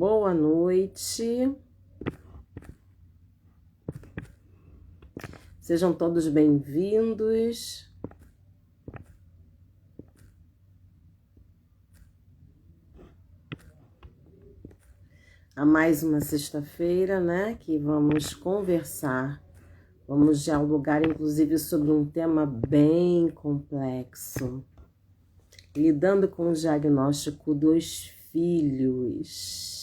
Boa noite. Sejam todos bem-vindos a mais uma sexta-feira, né? Que vamos conversar, vamos dialogar, inclusive, sobre um tema bem complexo, lidando com o diagnóstico dos filhos.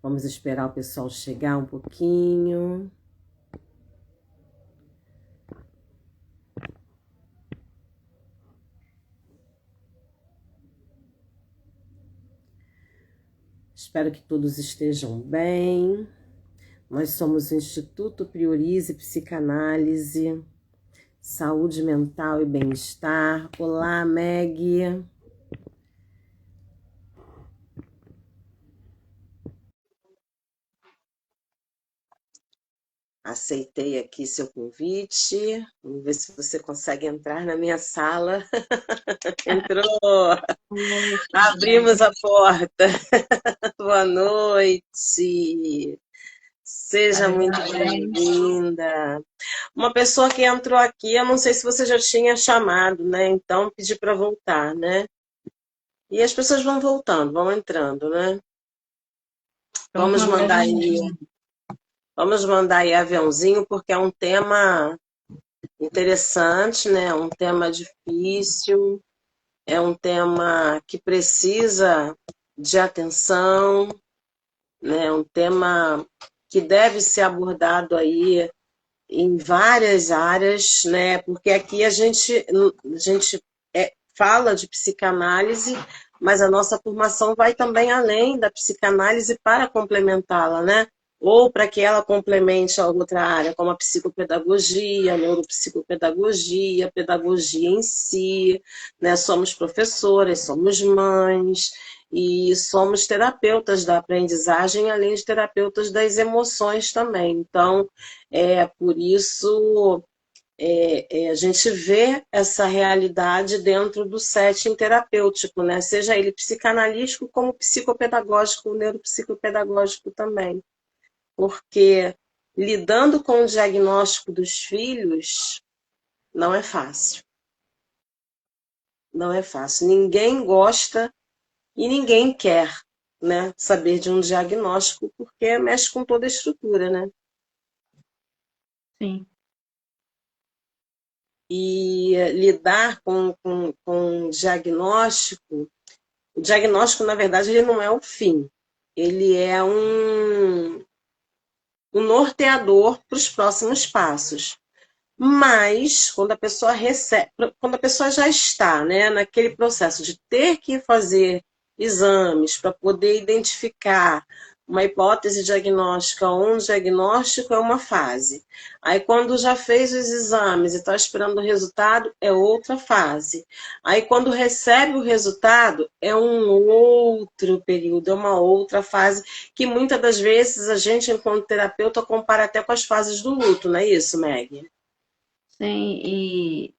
Vamos esperar o pessoal chegar um pouquinho. Espero que todos estejam bem. Nós somos o Instituto Priorize Psicanálise, Saúde Mental e Bem-Estar. Olá, Meg. Aceitei aqui seu convite. Vamos ver se você consegue entrar na minha sala. Entrou! Abrimos a porta. Boa noite. Seja muito bem-vinda. Uma pessoa que entrou aqui, eu não sei se você já tinha chamado, né? Então, pedi para voltar, né? E as pessoas vão voltando, vão entrando, né? Vamos mandar aí aviãozinho, porque é um tema interessante, né? É um tema difícil, é um tema que precisa de atenção, né? É um tema que deve ser abordado aí em várias áreas, né? Porque aqui a gente fala de psicanálise, mas a nossa formação vai também além da psicanálise para complementá-la, né? Ou para que ela complemente a outra área, como a psicopedagogia, a neuropsicopedagogia, a pedagogia em si, né? Somos professoras, somos mães e somos terapeutas da aprendizagem, além de terapeutas das emoções também. Então, por isso a gente vê essa realidade dentro do setting terapêutico, né? Seja ele psicanalítico como psicopedagógico, neuropsicopedagógico também. Porque lidando com o diagnóstico dos filhos não é fácil. Não é fácil. Ninguém gosta e ninguém quer, né, saber de um diagnóstico, porque mexe com toda a estrutura, né? Sim. E lidar com o diagnóstico, na verdade, ele não é o fim. Ele é um norteador para os próximos passos. Mas, quando a pessoa recebe, quando a pessoa já está, né, naquele processo de ter que fazer exames para poder identificar uma hipótese diagnóstica ou um diagnóstico, é uma fase. Aí, quando já fez os exames e está esperando o resultado, é outra fase. Aí, quando recebe o resultado, é um outro período, é uma outra fase, que muitas das vezes a gente, enquanto terapeuta, compara até com as fases do luto, não é isso, Meg? Sim, e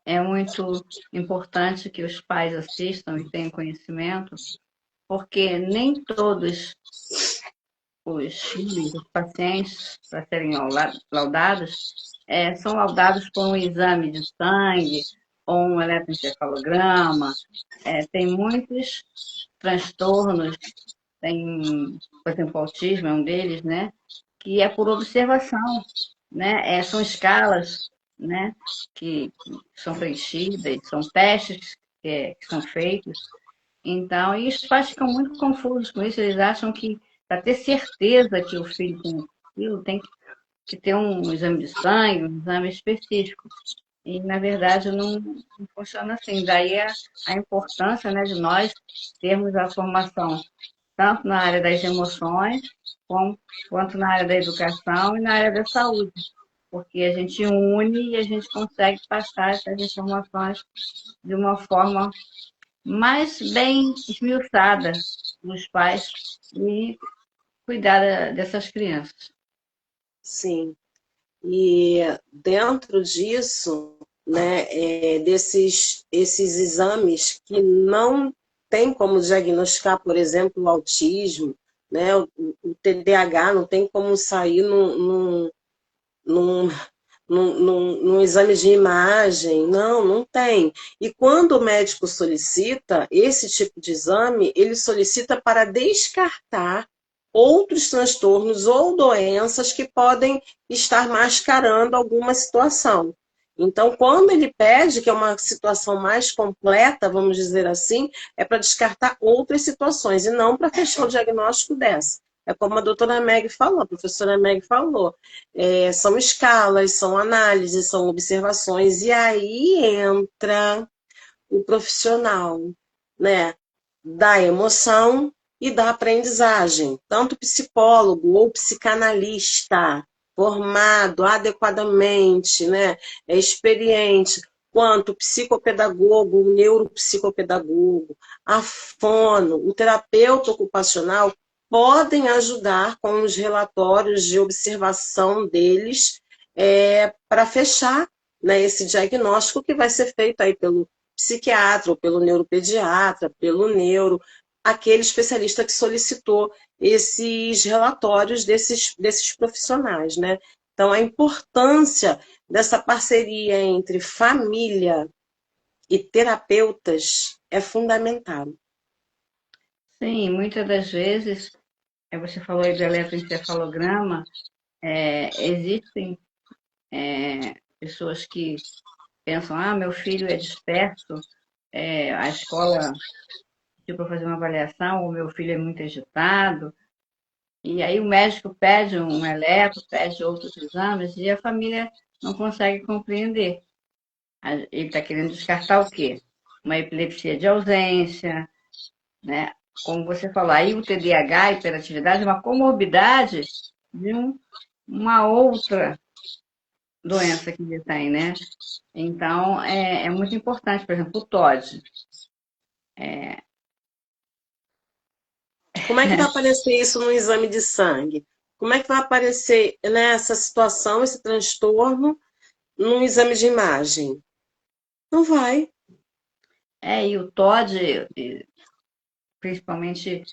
é muito importante que os pais assistam e tenham conhecimento, porque nem todos os filhos, os pacientes, para serem laudados, são laudados por um exame de sangue ou um eletroencefalograma. Tem muitos transtornos, tem, por exemplo, o autismo é um deles, né? Que é por observação, né? São escalas, né? Que são preenchidas, são testes que são feitos. Então, e os pais ficam muito confusos com isso. Eles acham que, para ter certeza que o filho tem aquilo, tem que ter um exame de sangue, um exame específico. E, na verdade, não funciona assim. Daí a importância, né, de nós termos a formação tanto na área das emoções, quanto na área da educação e na área da saúde, porque a gente une e a gente consegue passar essas informações de uma forma mais bem esmiuçada nos pais e cuidar dessas crianças. Sim. E dentro disso, né, esses exames que não tem como diagnosticar, por exemplo, o autismo, né? O TDAH não tem como sair num, num exame de imagem. Não, não tem. E quando o médico solicita esse tipo de exame, ele solicita para descartar outros transtornos ou doenças que podem estar mascarando alguma situação. Então, quando ele pede, que é uma situação mais completa, vamos dizer assim, é para descartar outras situações e não para fechar o diagnóstico dessa. É como a doutora Meg falou, a professora Meg falou. São escalas, são análises, são observações, e aí entra o profissional, né, da emoção e da aprendizagem, tanto psicólogo ou psicanalista, formado adequadamente, né, experiente, quanto psicopedagogo, o neuropsicopedagogo, a fono, o terapeuta ocupacional, podem ajudar com os relatórios de observação deles para fechar, né, esse diagnóstico que vai ser feito aí pelo psiquiatra, ou pelo neuropediatra, pelo neuro, aquele especialista que solicitou esses relatórios desses profissionais, né? Então, a importância dessa parceria entre família e terapeutas é fundamental. Sim, muitas das vezes, você falou aí do eletroencefalograma, existem pessoas que pensam, meu filho é disperso, a escola pediu para fazer uma avaliação, o meu filho é muito agitado, e aí o médico pede um eletro, pede outros exames, e a família não consegue compreender. Ele está querendo descartar o quê? Uma epilepsia de ausência, né? Como você falou, aí o TDAH, a hiperatividade, é uma comorbidade de uma outra doença que ele tem, né? Então, é muito importante, por exemplo, o TOD. Como é que vai aparecer isso no exame de sangue? Como é que vai aparecer, né, essa situação, esse transtorno, num exame de imagem? Não vai. E o TOD, principalmente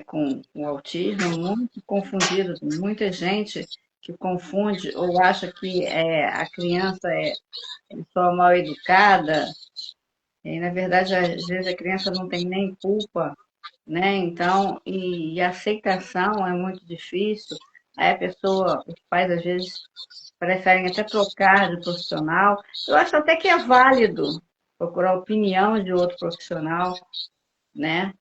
com o autismo, é muito confundido. Tem muita gente que confunde ou acha que a criança é só mal educada, e na verdade, às vezes a criança não tem nem culpa, né? Então, e a aceitação é muito difícil. Aí a pessoa, os pais às vezes preferem até trocar de profissional. Eu acho até que é válido procurar a opinião de outro profissional, né?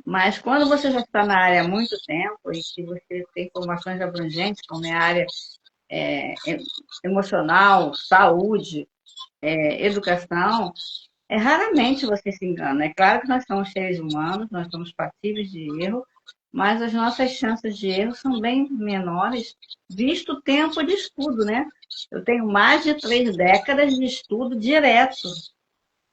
Mas quando você já está na área há muito tempo e que você tem informações abrangentes, como é a área emocional, saúde, educação, raramente você se engana. É claro que nós somos seres humanos, nós somos passíveis de erro, mas as nossas chances de erro são bem menores, visto o tempo de estudo, né? Eu tenho mais de 3 décadas de estudo direto,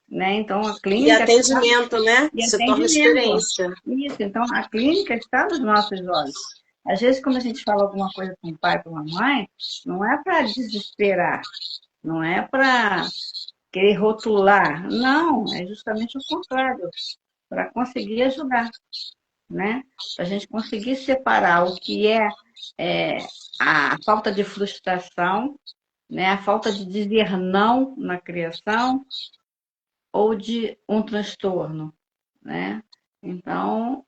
né? Então, a E clínica está atendimento, né? em Se torna atendimento. experiência. Isso, então, a clínica está nos nossos olhos. Às vezes, quando a gente fala alguma coisa com o pai, com a mãe, não é para desesperar, não é para querer rotular, não, é justamente o contrário, para conseguir ajudar, né? Para a gente conseguir separar o que é a falta de frustração, né? A falta de dizer não na criação ou de um transtorno, né? Então,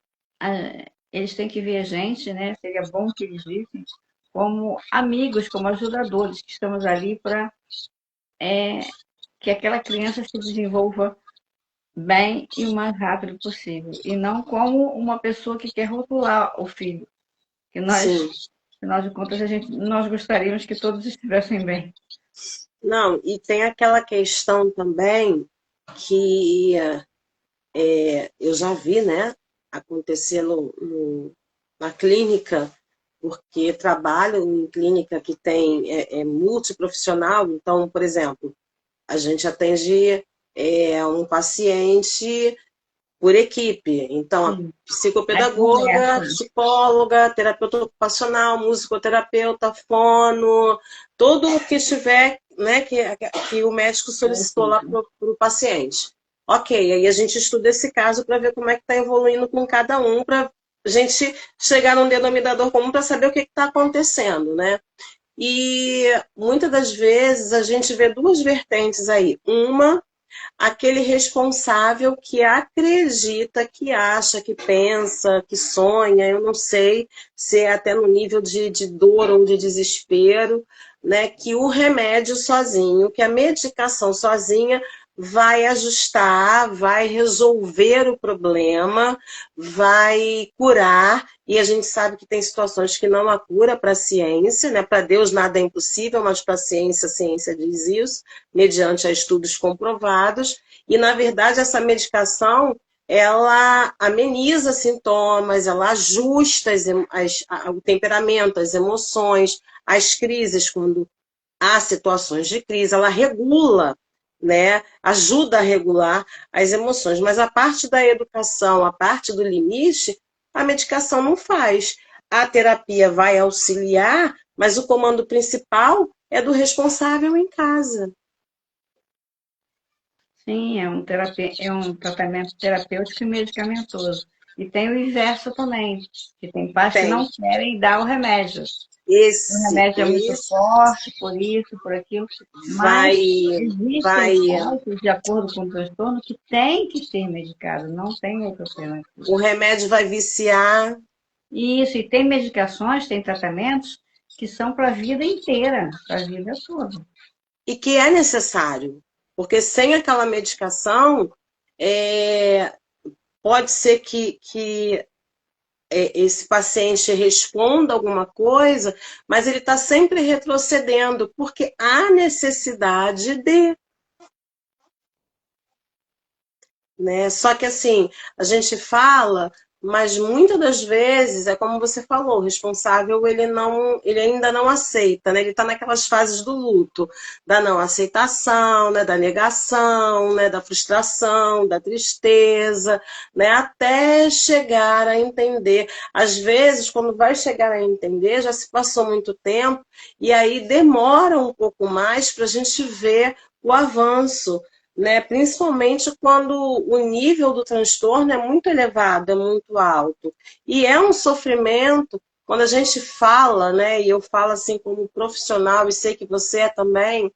eles têm que ver a gente, né? Seria bom que eles vissem como amigos, como ajudadores, que estamos ali para que aquela criança se desenvolva bem e o mais rápido possível. E não como uma pessoa que quer rotular o filho. Que Sim. nós, afinal de contas, nós gostaríamos que todos estivessem bem. Não, e tem aquela questão também que eu já vi, né, acontecer na clínica, porque trabalho em clínica que tem multiprofissional. Então, por exemplo, a gente atende um paciente por equipe. Então, a Sim. Aí psicopedagoga, conversa. psicóloga, terapeuta ocupacional, musicoterapeuta, fono, tudo o que estiver, né, que o médico solicitou lá para o paciente. Ok, aí a gente estuda esse caso para ver como é que está evoluindo com cada um, para a gente chegar num denominador comum para saber o que está acontecendo, né? E muitas das vezes a gente vê duas vertentes aí. Uma, aquele responsável que acredita, que acha, que pensa, que sonha, eu não sei se é até no nível de dor ou de desespero, né, que o remédio sozinho, que a medicação sozinha vai ajustar, vai resolver o problema, vai curar, e a gente sabe que tem situações que não há cura para a ciência, né? Para Deus nada é impossível, mas para a ciência diz isso, mediante estudos comprovados, e na verdade essa medicação ela ameniza sintomas, ela ajusta o temperamento, as emoções, as crises, quando há situações de crise, ela regula, né? Ajuda a regular as emoções, mas a parte da educação, a parte do limite, a medicação não faz. A terapia vai auxiliar, mas o comando principal é do responsável em casa. Sim, é um tratamento terapêutico e medicamentoso. E tem o inverso também, que tem pais que Tem. não querem dar o remédio. O Esse, remédio é muito forte, por isso, por aquilo, mas vai, existem vai. casos, de acordo com o transtorno, que tem que ser medicado, não tem outra alternativa. O remédio vai viciar. Isso, e tem medicações, tem tratamentos que são para a vida inteira, para a vida toda. E que é necessário, porque sem aquela medicação, pode ser que esse paciente responda alguma coisa, mas ele está sempre retrocedendo, porque há necessidade de. Né? Só que assim, a gente fala, mas muitas das vezes é como você falou, o responsável ele ainda não aceita, né? Ele está naquelas fases do luto, da não aceitação, né? Da negação, né? Da frustração, da tristeza, né? Até chegar a entender. Às vezes, quando vai chegar a entender, já se passou muito tempo, e aí demora um pouco mais para a gente ver o avanço, né? Principalmente quando o nível do transtorno é muito elevado, é muito alto. E é um sofrimento, quando a gente fala, né? E eu falo assim como profissional, e sei que você é também,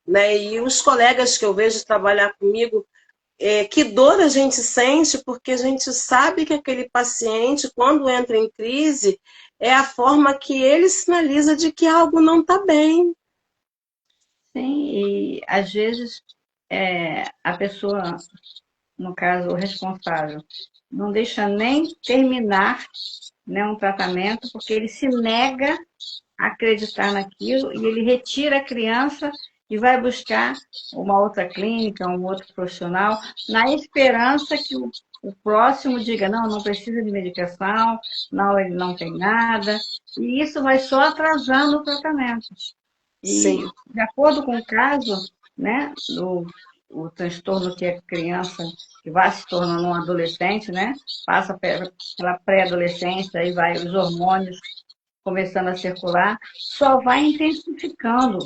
né? E os colegas que eu vejo trabalhar comigo, que dor a gente sente, porque a gente sabe que aquele paciente, quando entra em crise, é a forma que ele sinaliza de que algo não está bem. Sim, e às vezes a pessoa, no caso, o responsável, não deixa nem terminar, né, um tratamento, porque ele se nega a acreditar naquilo e ele retira a criança e vai buscar uma outra clínica, um outro profissional, na esperança que o próximo diga, não, não precisa de medicação, não, ele não tem nada, e isso vai só atrasando o tratamento. Sim, E, de acordo com o caso, né, o transtorno que a criança que vai se tornando um adolescente, né, passa pela pré-adolescência, aí vai os hormônios começando a circular, só vai intensificando,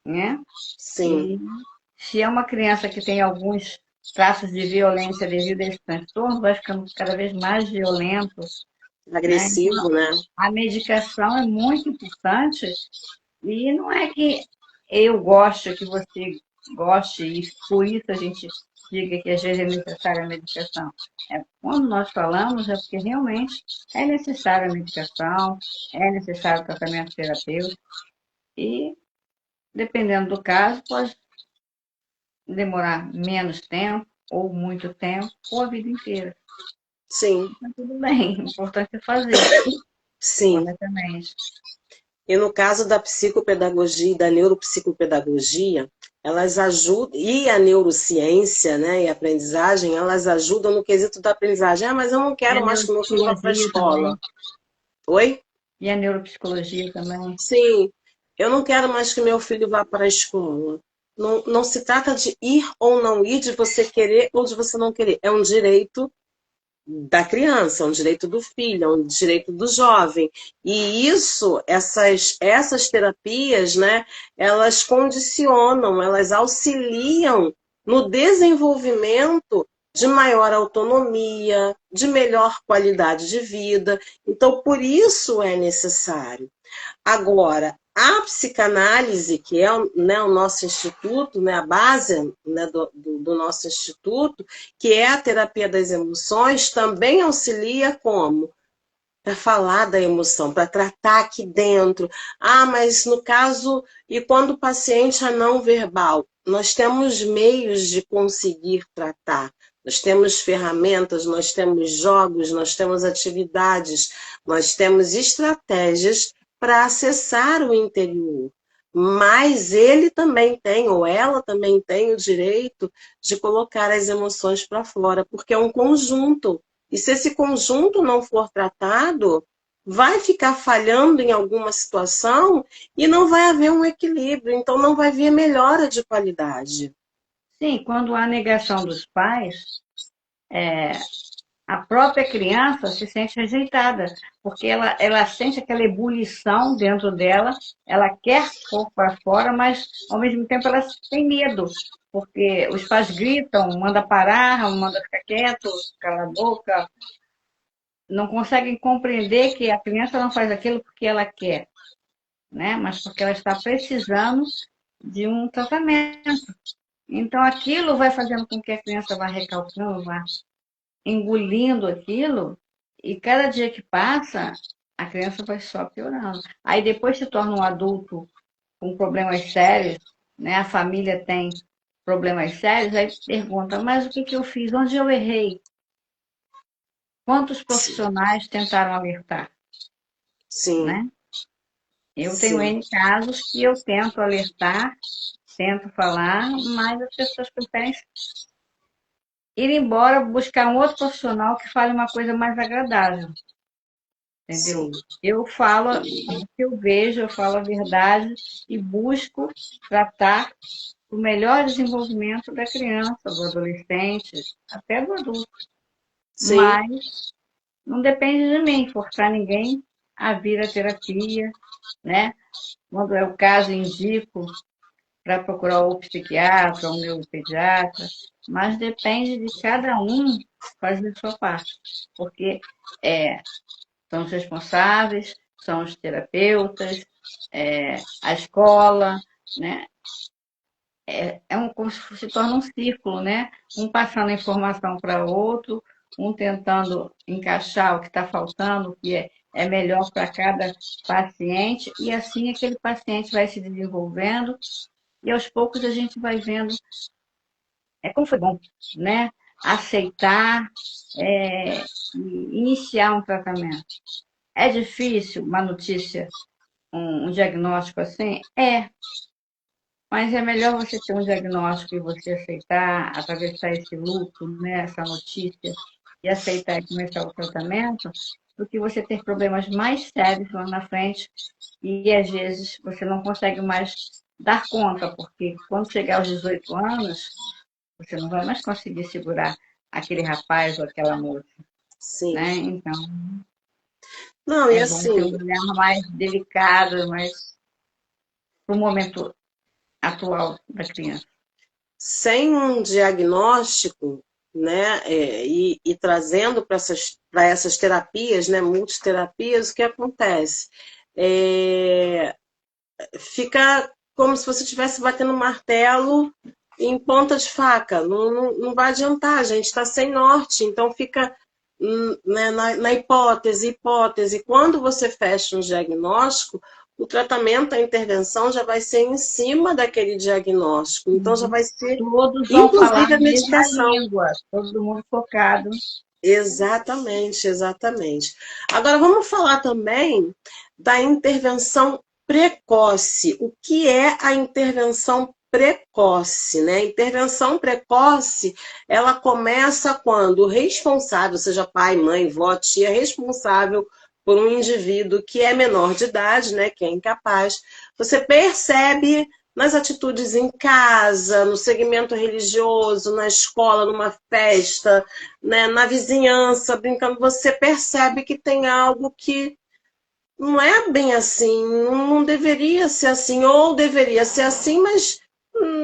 né? sim. E se é uma criança que tem alguns traços de violência devido a esse transtorno, vai ficando cada vez mais violento, né? Então, Agressivo, né? a medicação é muito importante e não é que eu gosto, que você goste, e por isso a gente diga que às vezes é necessária a medicação. Quando nós falamos, é porque realmente é necessária a medicação, é necessário o tratamento terapêutico, e, dependendo do caso, pode demorar menos tempo, ou muito tempo, ou a vida inteira. Sim, Mas tudo bem, o importante é fazer sim. corretamente. E no caso da psicopedagogia e da neuropsicopedagogia, elas ajudam, e a neurociência, né, e a aprendizagem, elas ajudam no quesito da aprendizagem. Ah, mas eu não E a quero mais que meu filho vá para a neuropsicologia também. escola. Oi? E a neuropsicologia também. Sim, eu não quero mais que meu filho vá para a escola. Não, não se trata de ir ou não ir, de você querer ou de você não querer. É um direito da criança, é um direito do filho, é um direito do jovem. E isso, essas terapias, né, elas condicionam, elas auxiliam no desenvolvimento de maior autonomia, de melhor qualidade de vida. Então, por isso é necessário. Agora, a psicanálise, que é, né, o nosso instituto, né, a base, né, do nosso instituto, que é a terapia das emoções, também auxilia como? Para falar da emoção, para tratar aqui dentro. Ah, mas no caso, e quando o paciente é não verbal? Nós temos meios de conseguir tratar. Nós temos ferramentas, nós temos jogos, nós temos atividades, nós temos estratégias para acessar o interior. Mas ele também tem, ou ela também tem o direito de colocar as emoções para fora, porque é um conjunto. E se esse conjunto não for tratado, vai ficar falhando em alguma situação e não vai haver um equilíbrio, então não vai haver melhora de qualidade. Sim, quando há negação dos pais, a própria criança se sente rejeitada, porque ela sente aquela ebulição dentro dela, ela quer pôr para fora, mas ao mesmo tempo ela tem medo, porque os pais gritam, manda parar, manda ficar quieto, cala a boca, não conseguem compreender que a criança não faz aquilo porque ela quer, né? Mas porque ela está precisando de um tratamento. Então aquilo vai fazendo com que a criança vá recalcando, vá engolindo aquilo, e cada dia que passa, a criança vai só piorando. Aí depois se torna um adulto com problemas sérios, né? A família tem problemas sérios, aí pergunta, mas o que que eu fiz? Onde eu errei? Quantos Sim, profissionais tentaram alertar, sim, né? Eu tenho sim, N casos que eu tento alertar, tento falar, mas as pessoas preferem ir embora, buscar um outro profissional que fale uma coisa mais agradável. Entendeu? sim, Eu falo o que eu vejo, eu falo a verdade e busco tratar o melhor desenvolvimento da criança, do adolescente, até do adulto. sim, Mas não depende de mim forçar ninguém a vir à terapia, né? Quando é o caso, indico para procurar o psiquiatra, o neuropediatra, mas depende de cada um fazer a sua parte, porque é, são os responsáveis, são os terapeutas, a escola, né? Como se torna um círculo, né? Um passando informação para outro, um tentando encaixar o que está faltando, o que é melhor para cada paciente, e assim aquele paciente vai se desenvolvendo, e aos poucos a gente vai vendo como foi bom, né? Aceitar, iniciar um tratamento. É difícil uma notícia, um diagnóstico assim? Mas é melhor você ter um diagnóstico e você aceitar, atravessar esse luto, né, essa notícia, e aceitar e começar o tratamento, do que você ter problemas mais sérios lá na frente e às vezes você não consegue mais dar conta, porque quando chegar aos 18 anos, você não vai mais conseguir segurar aquele rapaz ou aquela moça, sim. né? Então, Não, e é bom ter assim, um olhar mais delicado, mais para o momento atual da criança. sem um diagnóstico, né, e trazendo para essas terapias, né, multiterapias, o que acontece? É, fica como se você estivesse batendo martelo em ponta de faca. Não vai adiantar, a gente está sem norte, então fica né, na hipótese. Quando você fecha um diagnóstico, o tratamento, a intervenção já vai ser em cima daquele diagnóstico. Então já Uhum. vai ser, Todos vão falar inclusive, a a mesma medicação. língua, todo mundo focado. Exatamente, exatamente. Agora vamos falar também da intervenção precoce. O que é a intervenção precoce, né? A intervenção precoce, ela começa quando o responsável, seja pai, mãe, vó, tia, responsável por um indivíduo que é menor de idade, né, que é incapaz, você percebe nas atitudes em casa, no segmento religioso, na escola, numa festa, né, na vizinhança, brincando, você percebe que tem algo que não é bem assim, não deveria ser assim, ou deveria ser assim, mas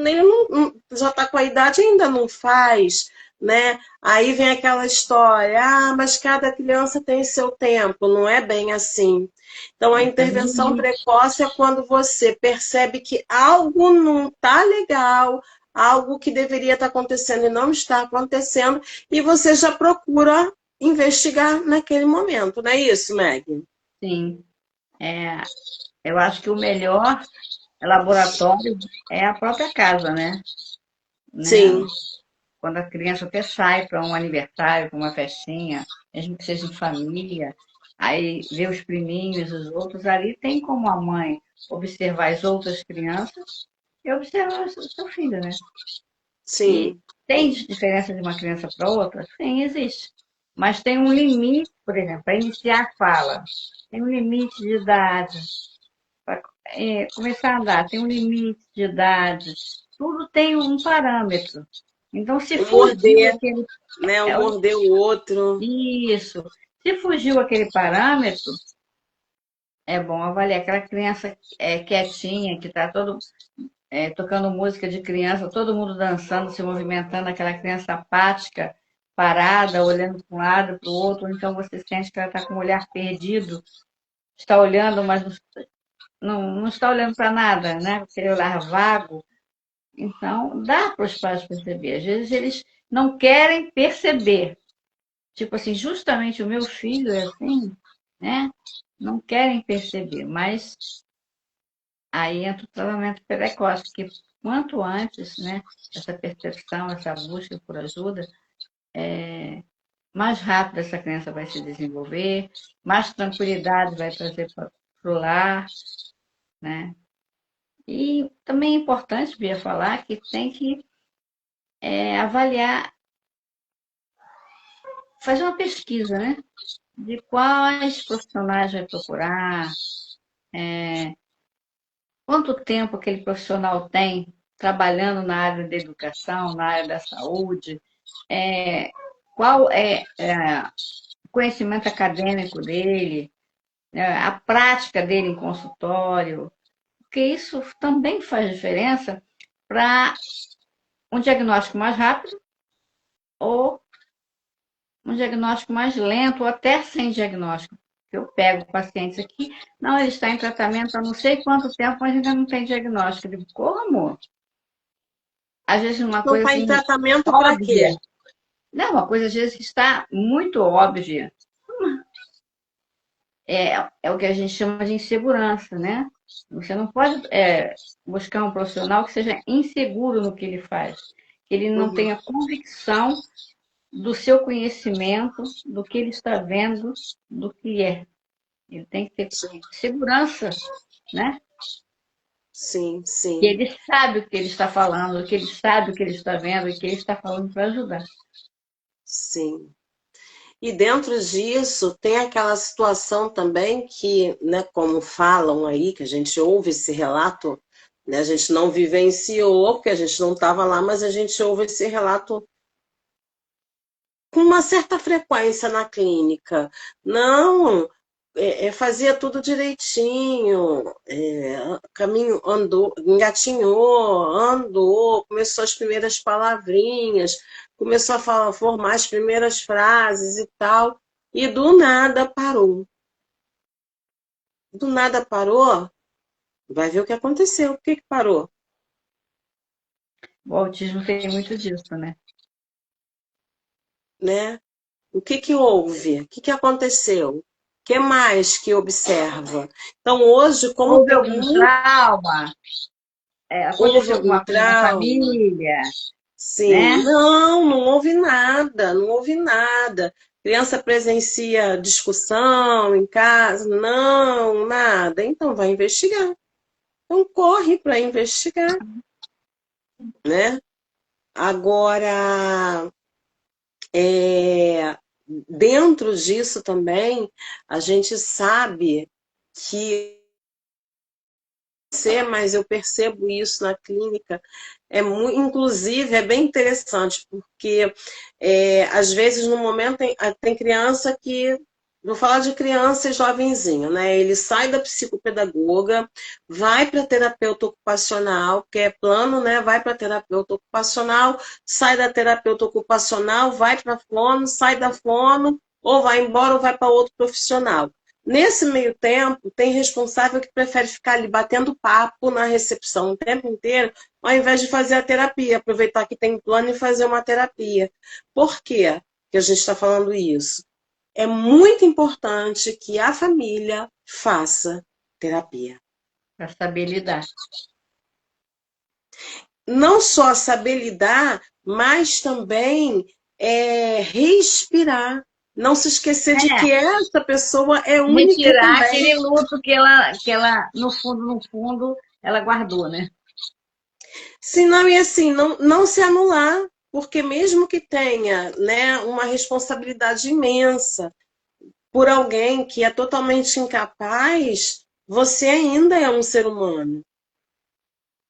ele já está com a idade e ainda não faz, né? Aí vem aquela história, mas cada criança tem seu tempo, não é bem assim. Então, a intervenção precoce é quando você percebe que algo não está legal, algo que deveria estar acontecendo e não está acontecendo, e você já procura investigar naquele momento, não é isso, Meg? Sim. Eu acho que o melhor laboratório é a própria casa, né? Sim, Quando a criança até sai para um aniversário, para uma festinha, mesmo que seja em família, aí vê os priminhos, os outros, ali tem como a mãe observar as outras crianças e observar o seu filho, né? E sim. tem diferença de uma criança para outra? Sim, existe. Mas tem um limite, por exemplo, para iniciar a fala, tem um limite de idade. Para começar a andar, tem um limite de idade. Tudo tem um parâmetro. Então, se O fugiu morder, aquele. né? O É, morder o outro. isso. Se fugiu aquele parâmetro, é bom avaliar aquela criança quietinha, que está tocando música de criança, todo mundo dançando, se movimentando, aquela criança apática, parada, olhando para um lado, para o outro, então você sente que ela está com o olhar perdido, está olhando, mas não está olhando para nada, né? Aquele olhar vago. Então, dá para os pais perceber. Às vezes eles não querem perceber. Tipo assim, justamente o meu filho é assim, né? Não querem perceber, mas aí entra o tratamento precoce, que quanto antes, né, essa percepção, essa busca por ajuda, mais rápido essa criança vai se desenvolver, mais tranquilidade vai trazer para o lar, né? E também é importante, Bia, falar que tem que avaliar, fazer uma pesquisa, né? De quais profissionais vai procurar, quanto tempo aquele profissional tem trabalhando na área da educação, na área da saúde, qual é o conhecimento acadêmico dele, né, a prática dele em consultório, porque isso também faz diferença para um diagnóstico mais rápido ou um diagnóstico mais lento ou até sem diagnóstico. Eu pego pacientes aqui, não, ele está em tratamento há não sei quanto tempo, mas ainda não tem diagnóstico. Eu digo, como? Às vezes uma Não coisa está em assim tratamento para óbvia. quê? Não, uma coisa às vezes que está muito óbvia. É o que a gente chama de insegurança, né? Você não pode buscar um profissional que seja inseguro no que ele faz, que ele não Uhum. tenha convicção do seu conhecimento, do que ele está vendo, do que é. Ele tem que ter Sim, segurança, né? sim, Que sim. ele sabe o que ele está falando, que ele sabe o que ele está vendo e que ele está falando para ajudar. Sim. E dentro disso tem aquela situação também que, né, como falam aí, que a gente ouve esse relato, né, a gente não vivenciou, porque a gente não estava lá, mas a gente ouve esse relato com uma certa frequência na clínica. Não, fazia tudo direitinho, caminho andou, engatinhou, andou, começou as primeiras palavrinhas, começou a falar, formar as primeiras frases e tal, e do nada parou. Do nada parou, vai ver o que aconteceu. Por que que parou? O autismo tem muito disso, né? Né? O que que houve? O que que aconteceu? O que mais que observa? Então, hoje, como Houve tem algum muito, trauma? houve Aconteceu algum alguma coisa na trauma? família, Sim, né? não, não houve nada, não houve nada. Criança presencia discussão em casa? Não, nada. Então vai investigar. Então corre para investigar, né? Agora, é, dentro disso também, a gente sabe que mas eu percebo isso na clínica. Inclusive, é bem interessante, porque às vezes no momento tem criança que vou falar de criança e jovenzinho, né? Ele sai da psicopedagoga, vai para terapeuta ocupacional, que é plano, né? Vai para terapeuta ocupacional, sai da terapeuta ocupacional, vai para fono, sai da fono, ou vai embora ou vai para outro profissional. Nesse meio tempo, tem responsável que prefere ficar ali batendo papo na recepção o tempo inteiro, ao invés de fazer a terapia, aproveitar que tem plano e fazer uma terapia. Por quê que a gente está falando isso? É muito importante que a família faça terapia. Para saber lidar. Não só saber lidar, mas também respirar. Não se esquecer de que essa pessoa é única Retirar também. aquele luto que ela, no fundo, ela guardou, né? Senão, e assim, não se anular, porque mesmo que tenha, né, uma responsabilidade imensa por alguém que é totalmente incapaz, você ainda é um ser humano.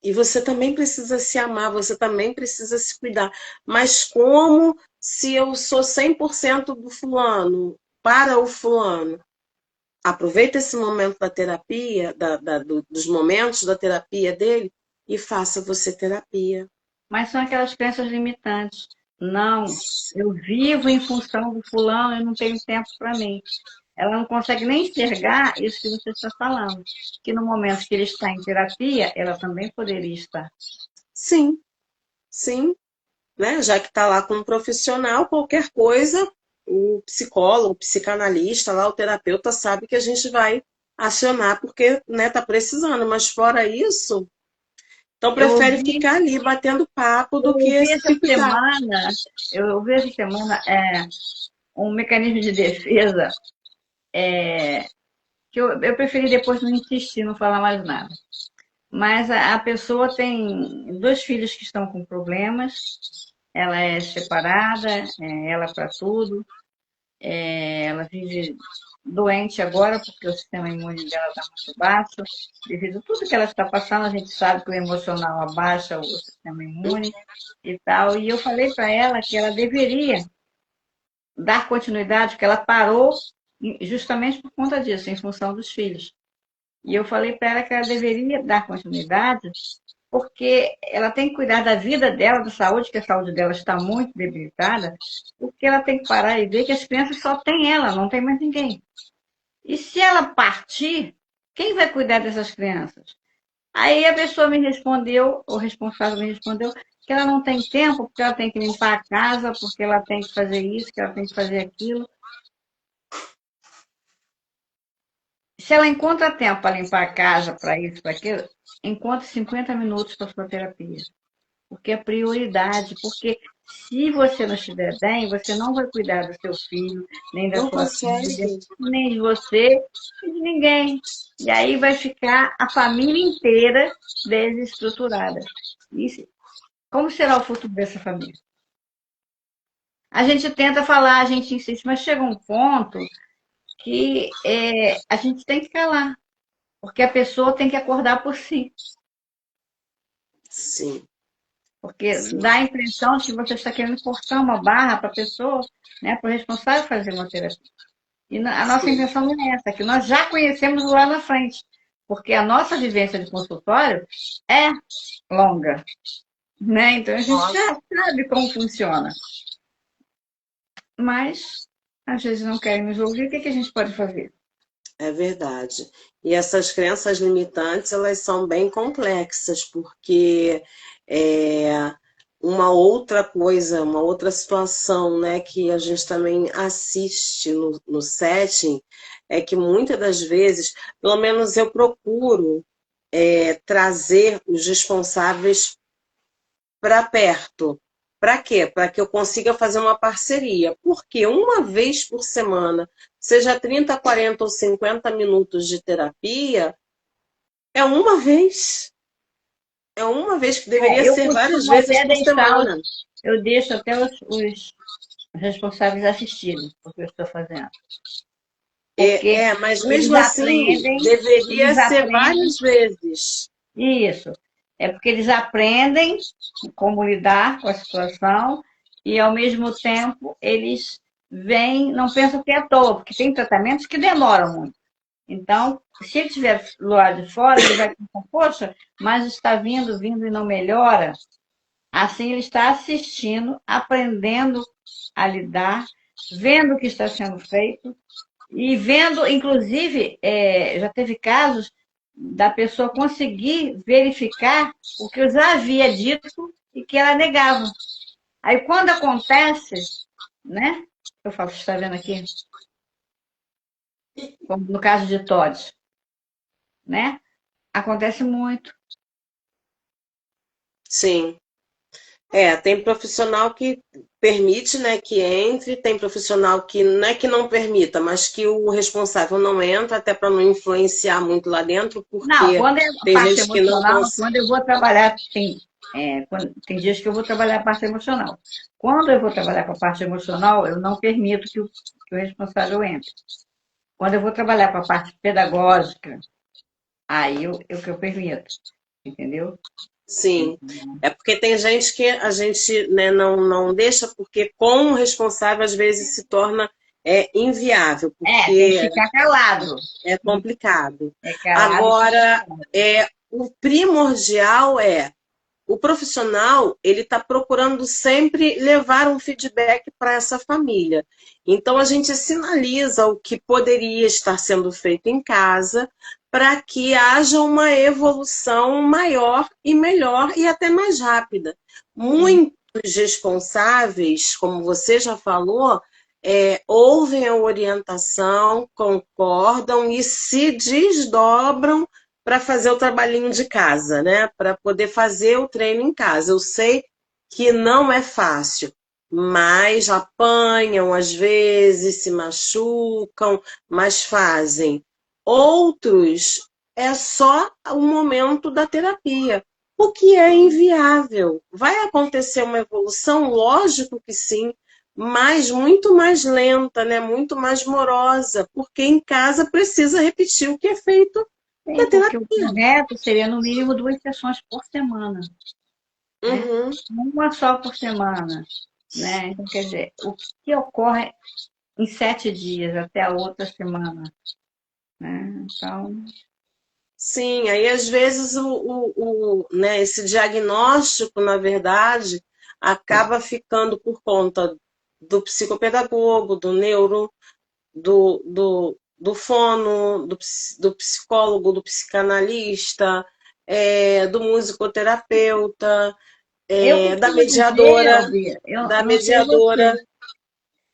E você também precisa se amar, você também precisa se cuidar. Mas como se eu sou 100% do fulano, para o fulano? Aproveita esse momento da terapia, dos momentos da terapia dele e faça você terapia. Mas são aquelas crenças limitantes. Não, eu vivo em função do fulano, eu não tenho tempo para mim. Ela não consegue nem enxergar isso que você está falando. Que no momento que ele está em terapia, ela também poderia estar. Sim, sim, né? Já que está lá com um profissional, qualquer coisa, o psicólogo, o psicanalista, lá, o terapeuta sabe que a gente vai acionar porque né, tá precisando, mas fora isso, então Eu prefere ouvi, ficar ali batendo papo eu do que ouvi essa se cuidar. semana, eu ouvi essa semana um mecanismo de defesa que eu preferi depois não insistir, não falar mais nada. Mas a pessoa tem dois filhos que estão com problemas, ela é separada, ela para tudo, ela vive doente agora porque o sistema imune dela está muito baixo, devido a tudo que ela está passando, a gente sabe que o emocional abaixa o sistema imune e tal. E eu falei para ela que ela deveria dar continuidade, que ela parou justamente por conta disso, em função dos filhos. E eu falei para ela que ela deveria dar continuidade, porque ela tem que cuidar da vida dela, da saúde, que a saúde dela está muito debilitada, porque ela tem que parar e ver que as crianças só têm ela, não tem mais ninguém. E se ela partir, quem vai cuidar dessas crianças? Aí a pessoa me respondeu, o responsável me respondeu, que ela não tem tempo, porque ela tem que limpar a casa, porque ela tem que fazer isso, que ela tem que fazer aquilo. Se ela encontra tempo para limpar a casa, para isso, para aquilo, encontre 50 minutos para sua terapia. Porque é prioridade. Porque se você não estiver bem, você não vai cuidar do seu filho, nem da Não sua filha, consegue. nem de você, e de ninguém. E aí vai ficar a família inteira desestruturada. E como será o futuro dessa família? A gente tenta falar, a gente insiste, mas chega um ponto que a gente tem que calar. Porque a pessoa tem que acordar por si. Sim, Porque dá sim. a impressão de que você está querendo forçar uma barra para a pessoa, né, para o responsável fazer uma terapia. E a nossa Sim. intenção não é essa, que nós já conhecemos lá na frente. Porque a nossa vivência de consultório é longa. Né? Então a gente Nossa, já sabe como funciona. Mas às vezes não querem nos ouvir, o que a gente pode fazer? é verdade. E essas crenças limitantes, elas são bem complexas, porque é, uma outra coisa, uma outra situação, né, que a gente também assiste no setting, é que muitas das vezes, pelo menos eu procuro trazer os responsáveis para perto. Para quê? Para que eu consiga fazer uma parceria. Porque uma vez por semana, seja 30, 40 ou 50 minutos de terapia, é uma vez. É uma vez que deveria Eu ser várias costumo vezes até por deixar, semana. eu deixo até os responsáveis assistirem o que eu estou fazendo. Porque Mas eles mesmo assim, aprendem, deveria eles ser aprendem várias vezes. isso. É porque eles aprendem como lidar com a situação e, ao mesmo tempo, eles vem, não pensa que é à toa, porque tem tratamentos que demoram muito. Então, se ele tiver do lado de fora, ele vai pensar, poxa, mas está vindo, vindo e não melhora. Assim, ele está assistindo, aprendendo a lidar, vendo o que está sendo feito e vendo, inclusive, já teve casos da pessoa conseguir verificar o que eu já havia dito e que ela negava. Aí, quando acontece, né? Eu falo, você está vendo aqui? Como no caso de Todd, né? Acontece muito. Sim. Tem profissional que permite, né, que entre, tem profissional que não é que não permita, mas que o responsável não entra, até para não influenciar muito lá dentro, Não, porque quando é a tem parte gente que não emocional, consegue. quando eu vou trabalhar, tem dias que eu vou trabalhar a parte emocional. Quando eu vou trabalhar com a parte emocional, eu não permito que o responsável entre. Quando eu vou trabalhar com a parte pedagógica, aí que eu permito, entendeu? Sim, é porque tem gente que a gente, né, não deixa, porque com o responsável às vezes se torna inviável, Tem que porque ficar calado. é complicado. É calado e ficar Agora, calado. o primordial o profissional, ele está procurando sempre levar um feedback para essa família. Então, a gente sinaliza o que poderia estar sendo feito em casa para que haja uma evolução maior e melhor e até mais rápida. Sim. Muitos responsáveis, como você já falou, ouvem a orientação, concordam e se desdobram para fazer o trabalhinho de casa, né? Para poder fazer o treino em casa. Eu sei que não é fácil, mas apanham às vezes, se machucam, mas fazem. Outros é só o momento da terapia, o que é inviável. Vai acontecer uma evolução? Lógico que sim, mas muito mais lenta, né? Muito mais morosa, porque em casa precisa repetir o que é feito na Sim, porque o terapia. correto seria no mínimo 2 sessões por semana, né? Uhum. Uma só por semana, né? Então, quer dizer, o que ocorre em 7 dias até a outra semana, né? Então, Sim, aí às vezes né, esse diagnóstico, na verdade, acaba ficando por conta do psicopedagogo, do neuro, do fono, do psicólogo, do psicanalista, do musicoterapeuta, eu da costumo dizer, mediadora, Alvia, eu da não sei mediadora.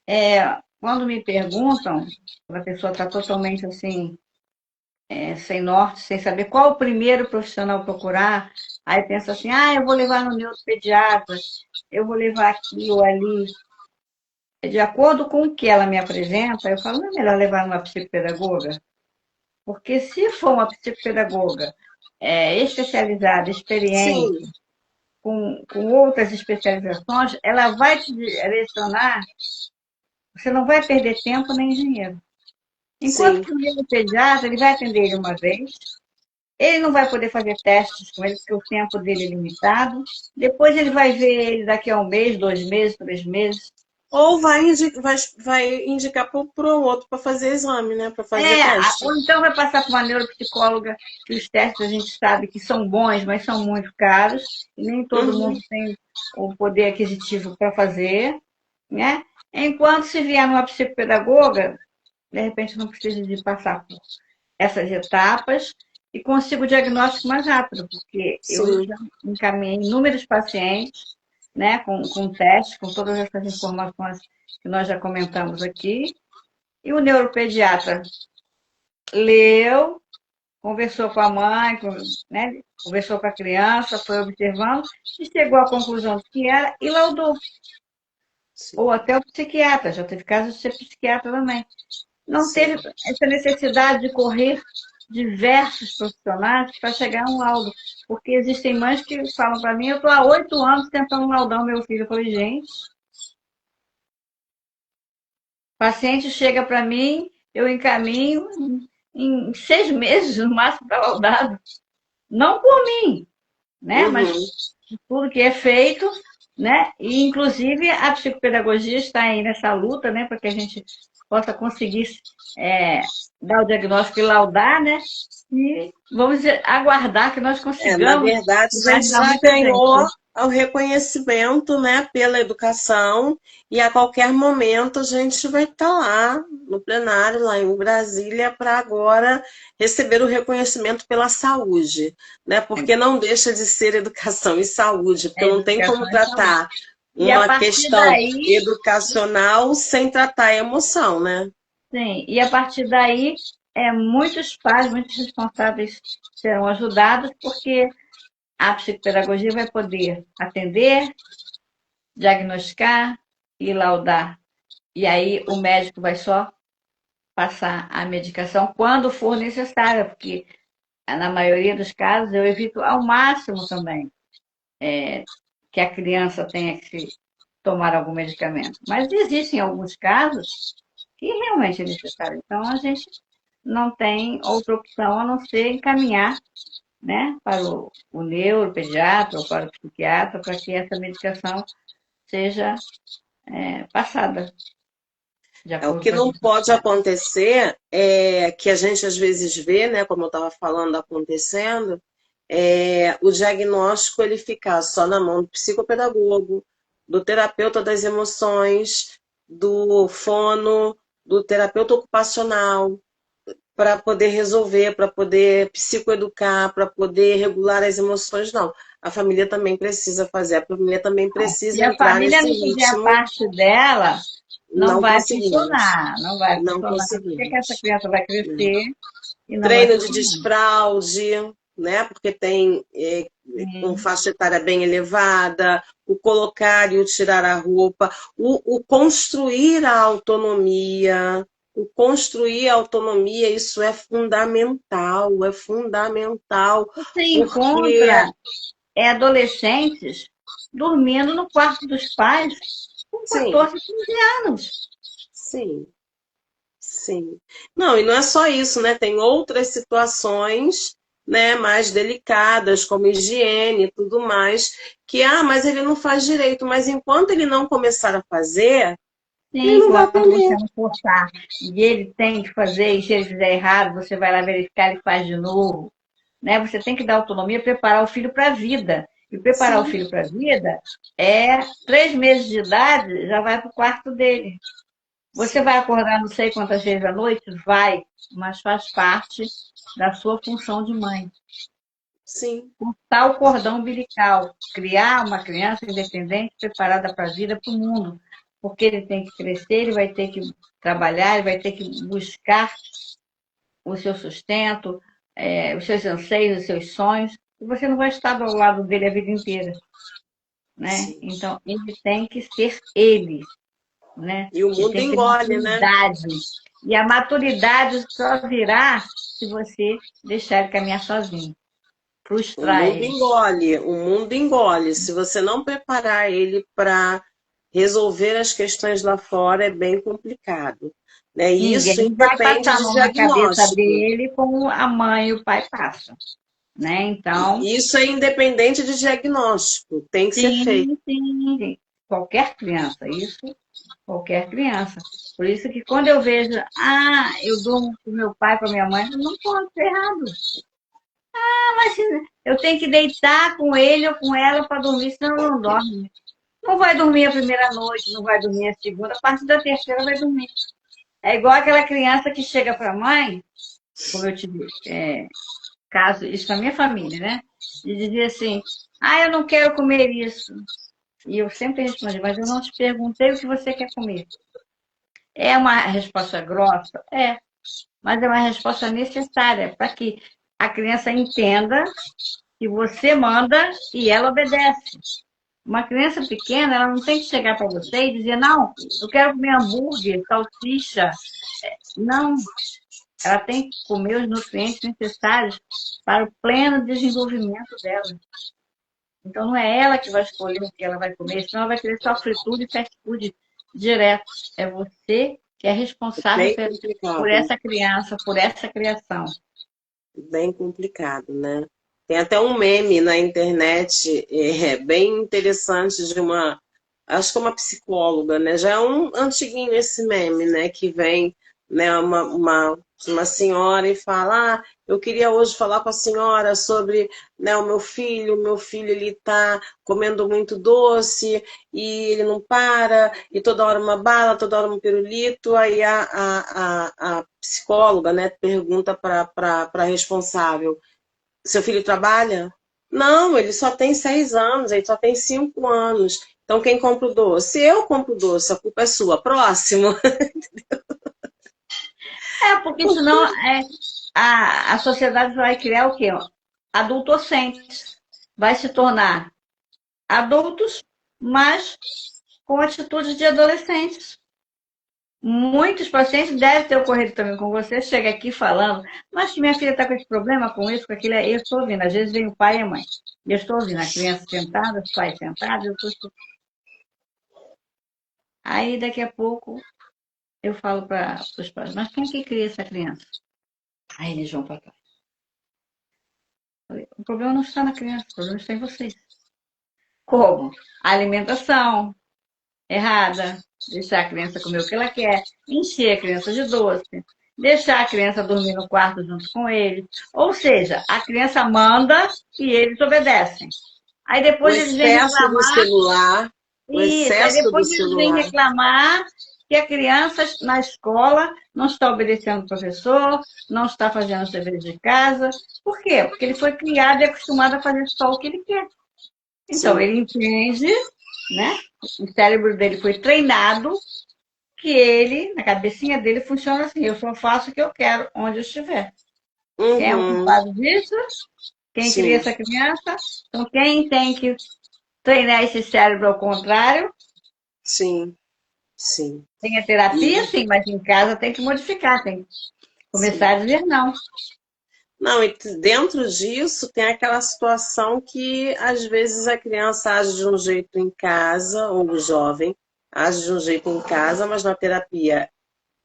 você, quando me perguntam, quando a pessoa está totalmente assim, sem norte, sem saber qual o primeiro profissional procurar, aí pensa assim, eu vou levar no neuropediatra, eu vou levar aqui ou ali. De acordo com o que ela me apresenta, eu falo, não é melhor levar numa psicopedagoga? Porque se for uma psicopedagoga especializada, experiente, Sim, com outras especializações, ela vai te direcionar, você não vai perder tempo nem dinheiro. Enquanto sim, que o neuropediatra, ele vai atender ele uma vez, ele não vai poder fazer testes com ele, porque o tempo dele é limitado. Depois ele vai ver ele daqui a 1 mês, 2 meses, 3 meses. ou vai indicar para o outro para fazer exame, né? Para fazer teste. Ou então vai passar para uma neuropsicóloga, que os testes a gente sabe que são bons, mas são muito caros, e nem todo Uhum, mundo tem o poder aquisitivo para fazer, né? Enquanto se vier numa psicopedagoga, de repente não precisa de passar por essas etapas e consigo o diagnóstico mais rápido, porque eu sim, já encaminhei inúmeros pacientes, né, com testes, com todas essas informações que nós já comentamos aqui, e o neuropediatra leu, conversou com a mãe, né, conversou com a criança, foi observando e chegou à conclusão de que era e laudou. sim, Ou até o psiquiatra, já teve caso de ser psiquiatra também. Não teve sim. essa necessidade de correr diversos profissionais para chegar a um laudo. Porque existem mães que falam para mim, eu estou há 8 anos tentando laudar o meu filho. Eu falei, gente, o paciente chega para mim, eu encaminho em 6 meses, no máximo, para laudado. Não por mim, né? Mas Uhum. tudo que é feito. né? E, inclusive, a psicopedagogia está aí nessa luta, né, para que a gente possa conseguir dar o diagnóstico e laudar, né? E vamos aguardar que nós Na consigamos, verdade, que a vai gente ajudar já muita ganhou gente. o reconhecimento, né, pela educação, e a qualquer momento a gente vai estar lá no plenário, lá em Brasília, para agora receber o reconhecimento pela saúde, né? Porque não deixa de ser educação e saúde, porque É não tem como educação e saúde. tratar E a uma partir questão daí, educacional sem tratar a emoção, né? sim, e a partir daí, muitos pais, muitos responsáveis serão ajudados, porque a psicopedagogia vai poder atender, diagnosticar e laudar. E aí o médico vai só passar a medicação quando for necessária, porque na maioria dos casos eu evito ao máximo também que a criança tenha que tomar algum medicamento. Mas existem alguns casos que realmente é necessário. Então a gente não tem outra opção a não ser encaminhar, né, para o neuropediatra ou para o psiquiatra para que essa medicação seja passada de O acordo que com as não pode necessidades. acontecer é que a gente às vezes vê, né, como eu estava falando, acontecendo, o diagnóstico ele ficar só na mão do psicopedagogo, do terapeuta das emoções, do fono, do terapeuta ocupacional, para poder resolver, para poder psicoeducar, para poder regular as emoções, não. A família também precisa fazer, a família também Se precisa a entrar família nesse não fizer a ritmo. parte dela, não Não vai conseguimos. funcionar, não vai Não funcionar. Porque que essa conseguimos. criança vai Né? crescer e não vai Treino de funcionar? desfraude, né? Porque tem com Sim, faixa etária bem elevada, o colocar e o tirar a roupa, o construir a autonomia. O construir a autonomia, isso é fundamental, você porque encontra adolescentes dormindo no quarto dos pais com sim, 14, 15 anos. sim. Sim. Não, e não é só isso, né? Tem outras situações, né, mais delicadas, como higiene e tudo mais, que, mas ele não faz direito. Mas enquanto ele não começar a fazer, ele Sim, não vai quando você aprender. não forçar e ele tem que fazer, e se ele fizer errado, você vai lá verificar e faz de novo. Né? Você tem que dar autonomia, preparar o filho para a vida. E preparar o Sim, filho para a vida 3 meses de idade, já vai para o quarto dele. Você sim, vai acordar não sei quantas vezes à noite? Vai, mas faz parte da sua função de mãe. sim, Cortar o cordão umbilical, criar uma criança independente, preparada para a vida, para o mundo. Porque ele tem que crescer, ele vai ter que trabalhar, ele vai ter que buscar o seu sustento, os seus anseios, os seus sonhos, e você não vai estar ao lado dele a vida inteira, né? sim. Então, ele tem que ser ele, né? E o Ele mundo tem que ter engole, né? maturidade. E a maturidade só virá se você deixar ele caminhar sozinho, O frustrar mundo ele. engole, o mundo engole. Se você não preparar ele para resolver as questões lá fora, é bem complicado. Né? E isso Ninguém vai independe passar a de mão na cabeça diagnóstico. dele como a mãe e o pai passam, né? Então, E isso é independente de diagnóstico, tem que ser feito. sim, sim, sim. Qualquer criança, isso, qualquer criança. Por isso que quando eu vejo, eu durmo com meu pai, com a minha mãe, não pode ser errado. Mas eu tenho que deitar com ele ou com ela para dormir, senão não dorme. Não vai dormir a primeira noite, não vai dormir a segunda, a partir da terceira vai dormir. É igual aquela criança que chega para a mãe, como eu tive caso, isso na minha família, né? De dizer assim, eu não quero comer isso. E eu sempre respondi, mas eu não te perguntei o que você quer comer. É uma resposta grossa? É, mas é uma resposta necessária para que a criança entenda que você manda e ela obedece. Uma criança pequena, ela não tem que chegar para você e dizer, não, eu quero comer hambúrguer, salsicha. Não, ela tem que comer os nutrientes necessários para o pleno desenvolvimento dela. Então não é ela que vai escolher o que ela vai comer, senão ela vai querer só fritura e fast food direto. É você que é responsável Bem por complicado, essa criança, por essa criação. bem complicado, né? Tem até um meme na internet, bem interessante, acho que é uma psicóloga, né? Já é um antiguinho esse meme, né? Que vem, né, uma senhora e fala, eu queria hoje falar com a senhora sobre, né, o meu filho ele tá comendo muito doce e ele não para, e toda hora uma bala, toda hora um pirulito, aí a psicóloga, né, pergunta para a responsável, seu filho trabalha? Não, ele só tem 6 anos, ele só tem 5 anos. Então, quem compra o doce? Eu compro o doce, a culpa é sua. Próximo. Porque senão a sociedade vai criar o quê? Adultocentes. Vai se tornar adultos, mas com atitudes de adolescentes. Muitos pacientes devem ter ocorrido também com você, chega aqui falando, mas que minha filha está com esse problema, com isso, com aquilo, eu estou ouvindo. Às vezes vem o pai e a mãe. E eu estou ouvindo a criança sentada, os pais sentados, eu estou... Aí daqui a pouco eu falo para os pais, mas quem é que cria essa criança? Aí eles vão para trás. O problema não está na criança, o problema está em vocês. Como? A alimentação errada, deixar a criança comer o que ela quer, encher a criança de doce, deixar a criança dormir no quarto junto com ele. Ou seja, a criança manda e eles obedecem. Aí O depois eles vêm excesso do reclamar, celular, o isso, aí excesso do depois eles vêm celular. reclamar que a criança na escola não está obedecendo o professor, não está fazendo os deveres de casa. Por quê? Porque ele foi criado e acostumado a fazer só o que ele quer. Então, Sim. ele entende, né? O cérebro dele foi treinado que ele, na cabecinha dele, funciona assim: eu só faço o que eu quero, onde eu estiver. Quem é o Uhum. culpado disso? Quem cria Sim, essa criança? Então, quem tem que treinar esse cérebro ao contrário? sim, sim. Tem a terapia, E, sim, mas em casa tem que modificar, tem que começar sim. a dizer não. Não, e dentro disso tem aquela situação que às vezes a criança age de um jeito em casa, ou o jovem age de um jeito em casa, mas na terapia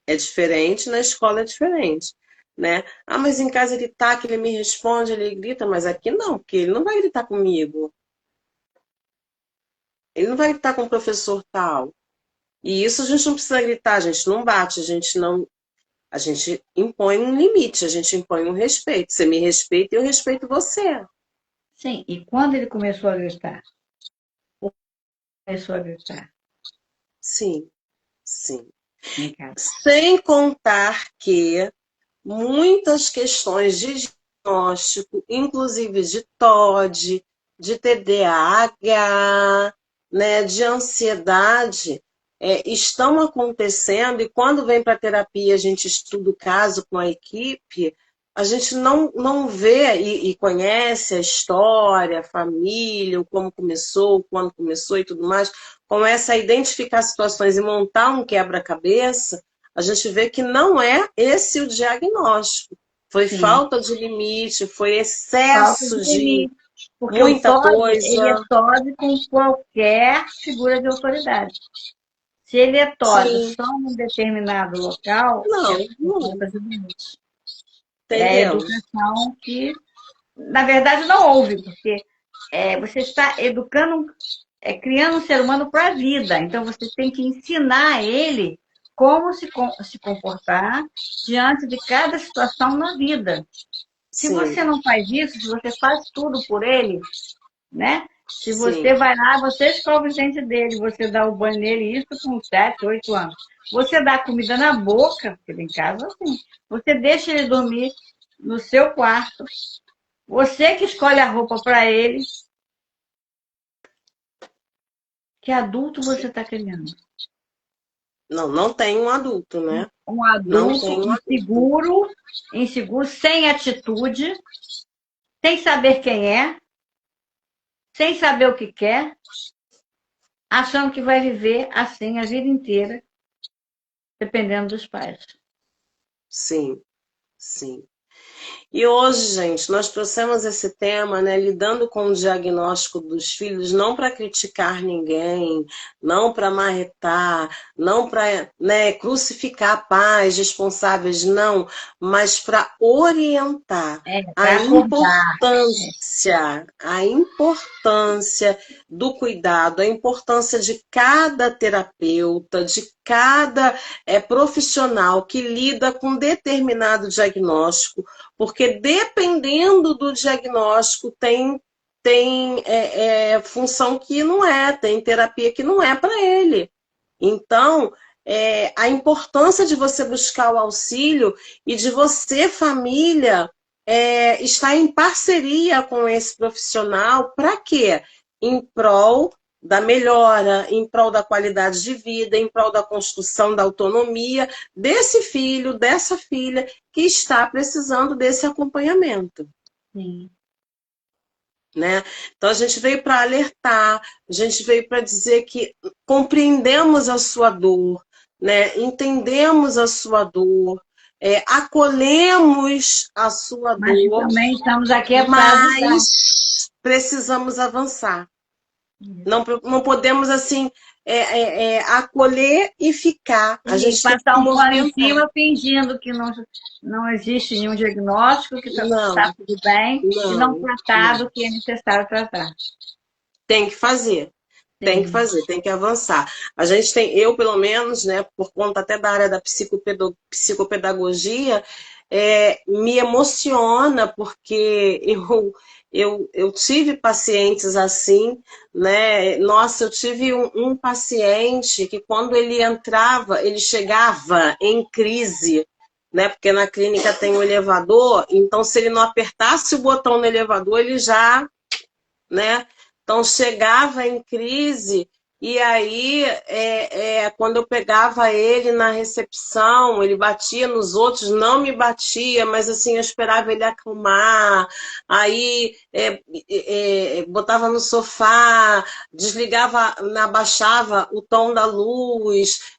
é diferente, na escola é diferente, né? Ah, mas em casa ele tá, que ele me responde, ele grita, mas aqui não, porque ele não vai gritar comigo, ele não vai gritar com o professor tal. E isso a gente não precisa gritar, a gente não bate, a gente impõe um limite, a gente impõe um respeito. Você me respeita e eu respeito você. Sim, e quando ele começou a gritar? Começou a gritar Sim, sim. em casa. Sem contar que muitas questões de diagnóstico, inclusive de TOD, de TDAH, né, de ansiedade, estão acontecendo e quando vem para a terapia, a gente estuda o caso com a equipe, a gente não vê e conhece a história, a família, o como começou, quando começou e tudo mais, começa a identificar situações e montar um quebra-cabeça, a gente vê que não é esse o diagnóstico. Foi Sim, falta de limite, foi falta de excesso de limite. Porque o muita TOD, ele é coisa. TOD com qualquer figura de autoridade. Se ele é TOD Sim, só num determinado local, é não, por não, falta de limite. É a entendeu? educação que, na verdade, não houve, porque você está educando, criando um ser humano para a vida. Então, você tem que ensinar ele como se comportar diante de cada situação na vida. Se Sim, você não faz isso, se você faz tudo por ele, né? Se você sim, vai lá, você escova os dentes dele, você dá o banho nele, isso com 7, 8 anos. Você dá comida na boca, porque em casa assim. Você deixa ele dormir no seu quarto. Você que escolhe a roupa para ele. Que adulto você está criando? não, não tem um adulto, né? Um Não adulto tem um adulto. inseguro, sem atitude, sem saber quem é, sem saber o que quer, achando que vai viver assim a vida inteira, dependendo dos pais. Sim, sim. E hoje, gente, nós trouxemos esse tema, né, lidando com o diagnóstico dos filhos, não para criticar ninguém, não para marretar, não para, né, crucificar pais responsáveis, não, mas para orientar Para acordar. a importância do cuidado, a importância de cada terapeuta, de cada profissional que lida com determinado diagnóstico, porque dependendo do diagnóstico tem função que não é, tem terapia que não é para ele. Então, a importância de você buscar o auxílio e de você, família, estar em parceria com esse profissional, para quê? Em prol da melhora, em prol da qualidade de vida, em prol da construção da autonomia desse filho, dessa filha que está precisando desse acompanhamento. Sim. Né? Então a gente veio para alertar, a gente veio para dizer que compreendemos a sua dor, né? Entendemos a sua dor, acolhemos a sua Mas dor, também estamos aqui para ajudar. mas precisamos avançar. Não podemos assim acolher e ficar. A gente tem passar que um pano em movimentar. cima fingindo que não existe nenhum diagnóstico, que está tudo bem, e não tratar do que é necessário tratar. Tem que fazer. Tem que fazer, tem que avançar. A gente tem, eu pelo menos, né, por conta até da área da psicopedagogia, me emociona porque eu tive pacientes assim, né? Nossa, eu tive um paciente que quando ele entrava, ele chegava em crise, né? Porque na clínica tem um elevador, então se ele não apertasse o botão no elevador, ele já, né? Então chegava em crise e aí quando eu pegava ele na recepção, ele batia nos outros, não me batia, mas assim eu esperava ele acalmar. Aí botava no sofá, desligava, abaixava o tom da luz,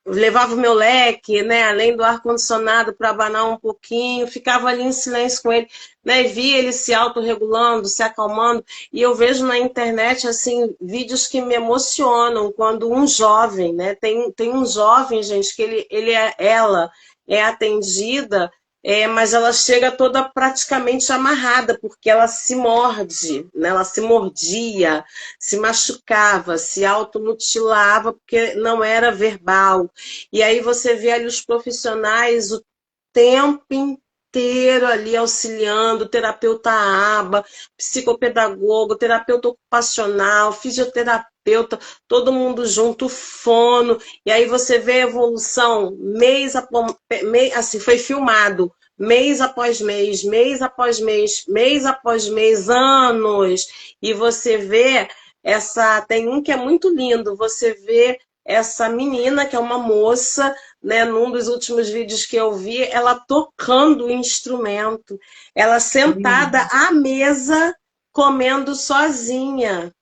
levava o meu leque, né, além do ar-condicionado para abanar um pouquinho, ficava ali em silêncio com ele, né, e via ele se autorregulando, se acalmando, e eu vejo na internet, assim, vídeos que me emocionam, quando um jovem, né, tem um jovem, gente, que ela é atendida, mas ela chega toda praticamente amarrada, porque ela se morde, né, ela se mordia, se machucava, se automutilava, porque não era verbal. E aí você vê ali os profissionais o tempo inteiro ali auxiliando, terapeuta aba, psicopedagogo, terapeuta ocupacional, fisioterapeuta, todo mundo junto, fono, e aí você vê a evolução mês após mês, assim, foi filmado, mês após mês, mês após mês, mês após mês, anos, e você vê tem um que é muito lindo, você vê essa menina, que é uma moça, né, num dos últimos vídeos que eu vi, ela tocando o instrumento, ela sentada à mesa, comendo sozinha.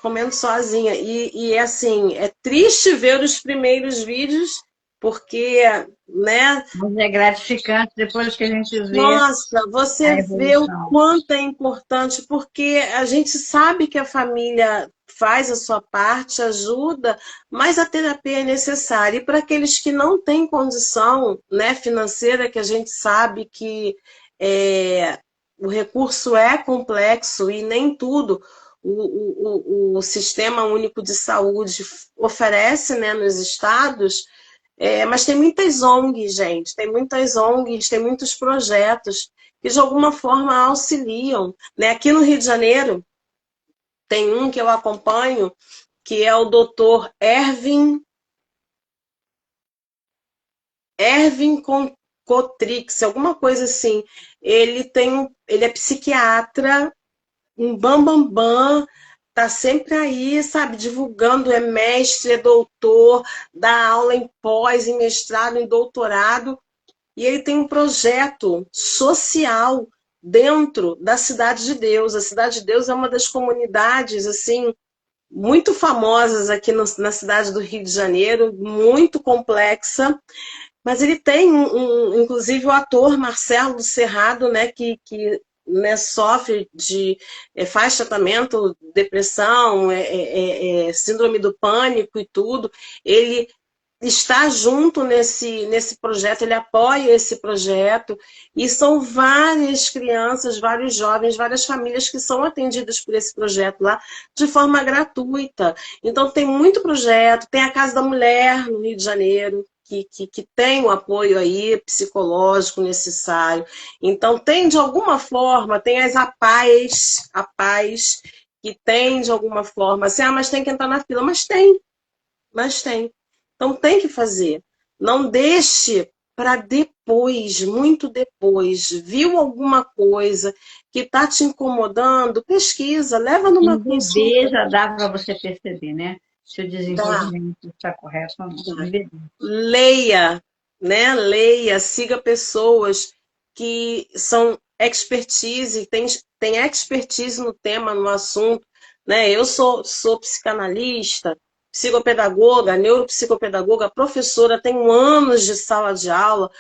Comendo sozinha. E assim, é triste ver os primeiros vídeos, porque, né? Mas é gratificante depois que a gente vê. Nossa, você vê o quanto é importante, porque a gente sabe que a família faz a sua parte, ajuda, mas a terapia é necessária. E para aqueles que não têm condição, né, financeira, que a gente sabe que o recurso é complexo e nem tudo o Sistema Único de Saúde oferece, né, nos estados. Mas tem muitas ONGs, gente, tem muitas ONGs, tem muitos projetos que de alguma forma auxiliam. Né? Aqui no Rio de Janeiro tem um que eu acompanho, que é o Dr. Ervin Cotrix, alguma coisa assim. Ele é psiquiatra, um bambambam, tá sempre aí, sabe, divulgando, é mestre, é doutor, dá aula em pós, em mestrado, em doutorado, e ele tem um projeto social dentro da Cidade de Deus. A Cidade de Deus é uma das comunidades, assim, muito famosas aqui na cidade do Rio de Janeiro, muito complexa, Mas ele tem, inclusive, o ator Marcelo Serrado, né, que né, sofre de, faz tratamento, depressão, síndrome do pânico e tudo. Ele está junto nesse projeto, ele apoia esse projeto, e são várias crianças, vários jovens, várias famílias que são atendidas por esse projeto lá de forma gratuita. Então tem muito projeto, tem a Casa da Mulher no Rio de Janeiro, que tem o apoio aí psicológico necessário. Então tem de alguma forma, tem as APAES, que tem de alguma forma, assim, mas tem que entrar na fila, mas tem. Então tem que fazer. Não deixe para depois, muito depois. Viu alguma coisa que está te incomodando? Pesquisa, leva numa Em bebê consulta. já dá para você perceber, né? Se o Dá, desenvolvimento está correto ou não. dá. Em bebê. Leia, né? Leia, siga pessoas que são expertise, tem expertise no tema, no assunto, né? Eu sou psicanalista, psicopedagoga, neuropsicopedagoga, professora, tenho anos de sala de aula.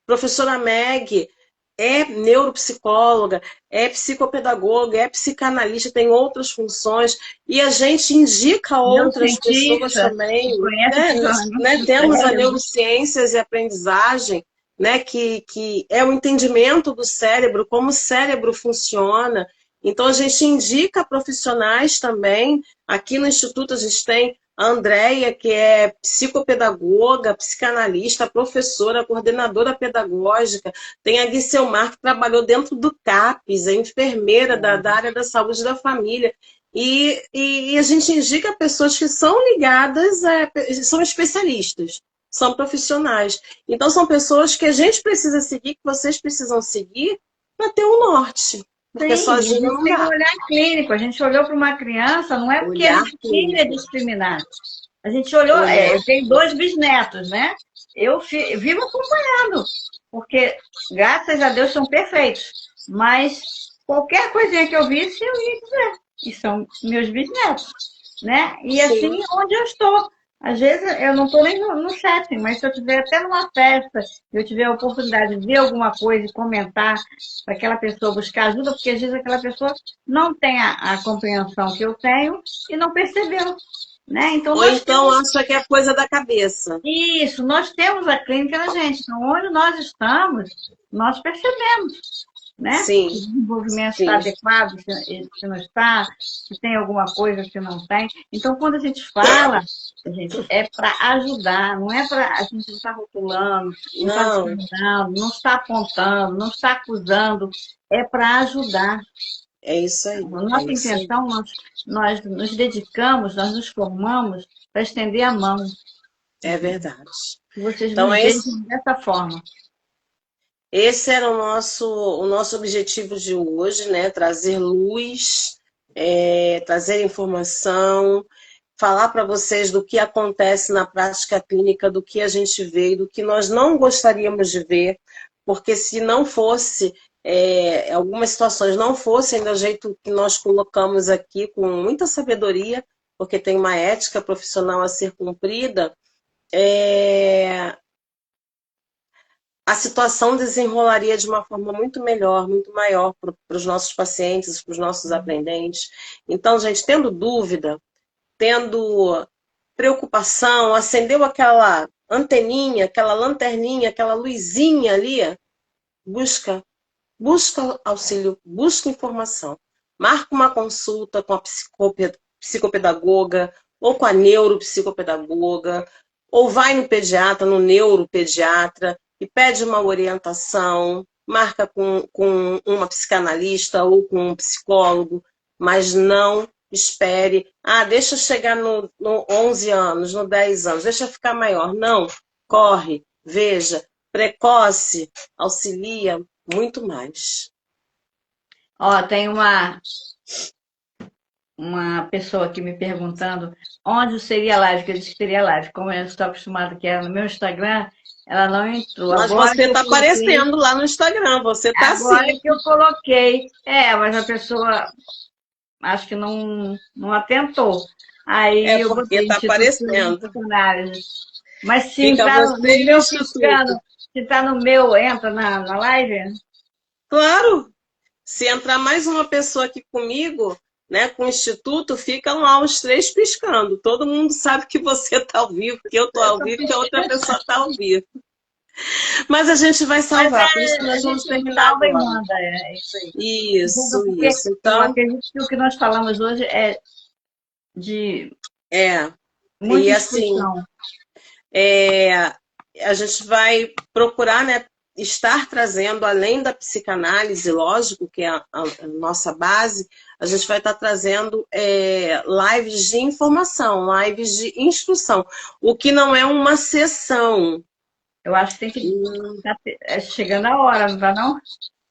Professora Meg é neuropsicóloga, é psicopedagoga, é psicanalista, tem outras funções, e a gente indica outras pessoas Neurocientista, também, que conhece o né? funcionamento Né? do Temos a cérebro. neurociências e aprendizagem, né? Que é o entendimento do cérebro, como o cérebro funciona. Então, a gente indica profissionais também. Aqui no Instituto a gente tem a Andréia, que é psicopedagoga, psicanalista, professora, coordenadora pedagógica. Tem a Guisselmar, que trabalhou dentro do CAPES, é enfermeira da área da saúde da família. E a gente indica pessoas que são ligadas, são especialistas, são profissionais. Então, são pessoas que a gente precisa seguir, que vocês precisam seguir, para ter um norte, porque Sim, a sozinho gente não tem um dá. olhar clínico. A gente olhou para uma criança, não é porque a Olhar gente queira clínico, discriminar. A gente olhou, olhar. eu tenho 2 bisnetos, né? Eu vivo acompanhando, porque, graças a Deus, são perfeitos. Mas qualquer coisinha que eu visse, eu ia dizer. E são meus bisnetos, né? E assim, Sim. onde eu estou. Às vezes eu não estou nem no setting, mas se eu estiver até numa festa, se eu tiver a oportunidade de ver alguma coisa e comentar para aquela pessoa buscar ajuda, porque às vezes aquela pessoa não tem a compreensão que eu tenho e não percebeu, né? Então Ou nós então temos acha que é coisa da cabeça. isso, nós temos a clínica na gente. Então, onde nós estamos, nós percebemos, né? Se o Sim, desenvolvimento está sim. adequado, se não está, se tem alguma coisa, se não tem. Então, quando a gente fala, gente, é para ajudar, não é para a gente não estar rotulando, não está Não, discriminando, não está apontando, não está acusando, é para ajudar. é isso aí, A é nossa isso aí. intenção, nós nos dedicamos, nós nos formamos para estender a mão. É verdade. Que vocês Então, nos vejam dessa forma. esse era o nosso objetivo de hoje, né? Trazer luz, trazer informação, falar para vocês do que acontece na prática clínica, do que a gente vê e do que nós não gostaríamos de ver, porque se não fosse, algumas situações não fossem do jeito que nós colocamos aqui, com muita sabedoria, porque tem uma ética profissional a ser cumprida, a situação desenrolaria de uma forma muito melhor, muito maior para os nossos pacientes, para os nossos aprendentes. Então, gente, tendo dúvida, tendo preocupação, acendeu aquela anteninha, aquela lanterninha, aquela luzinha ali, busca, busca auxílio, busca informação. Marca uma consulta com a psicopedagoga ou com a neuropsicopedagoga, ou vai no pediatra, no neuropediatra, e pede uma orientação, marca com uma psicanalista ou com um psicólogo, mas não espere, deixa eu chegar no 11 anos, no 10 anos, deixa eu ficar maior. Não, corre, veja, precoce, auxilia muito mais. Ó, tem uma pessoa aqui me perguntando onde seria a live, que eu disse que teria live. Como eu estou acostumada que era no meu Instagram, ela não entrou. Mas Agora você que eu está coloquei, aparecendo lá no Instagram, você está agora sim. que eu coloquei. Mas a pessoa acho que não atentou. Aí É eu porque botei está Instituto de aparecendo. Psicanálise. Mas se Fica entrar no você e o meu Instituto. piscando, se tá no meu, entra na live? Claro, se entrar mais uma pessoa aqui comigo, né, com o Instituto, ficam lá os três piscando. Todo mundo sabe que você está ao vivo, que eu estou Eu ao tô vivo, que a outra piscando. pessoa está ao vivo. Mas a gente vai Mas salvar, por isso que a nós vamos gente terminar salva e agora. manda, é isso aí. Divulga, Isso, porque isso. eu Então, acredito que o que nós falamos hoje é de é. muita E assim, discussão. é, a gente vai procurar, né, estar trazendo, além da psicanálise, lógico, que é a nossa base, a gente vai estar trazendo lives de informação, lives de instrução, o que não é uma sessão. Eu acho que tem que tá chegando a hora, não tá não?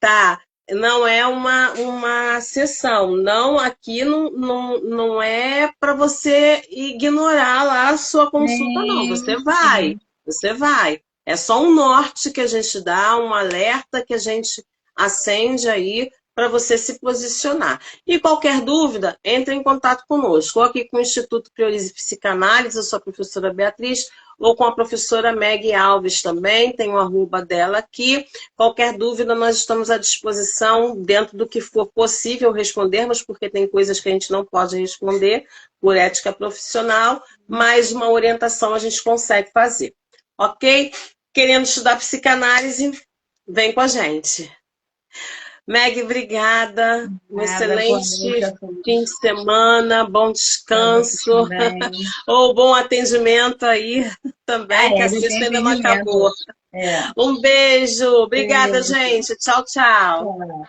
Tá, não é uma sessão. Não, aqui não é para você ignorar lá a sua consulta, não. Sim, sim. Você vai. É só um norte que a gente dá, um alerta que a gente acende aí para você se posicionar. E qualquer dúvida, entre em contato conosco, ou aqui com o Instituto Priorize Psicanálise, eu sou a professora Beatriz, ou com a professora Meg Alves também, tem o arroba dela aqui. Qualquer dúvida, nós estamos à disposição dentro do que for possível respondermos, porque tem coisas que a gente não pode responder por ética profissional, mas uma orientação a gente consegue fazer. Ok? Querendo estudar psicanálise, vem com a gente. Meg, obrigada. Um Nada, boa excelente noite a fim de todos. semana, bom Para você descanso, também. ou bom atendimento aí Ah, também, que é, a ele sexta tem ainda não atendimento. acabou. É. Um beijo, obrigada, Beijo. gente. Tchau, tchau. Tchau.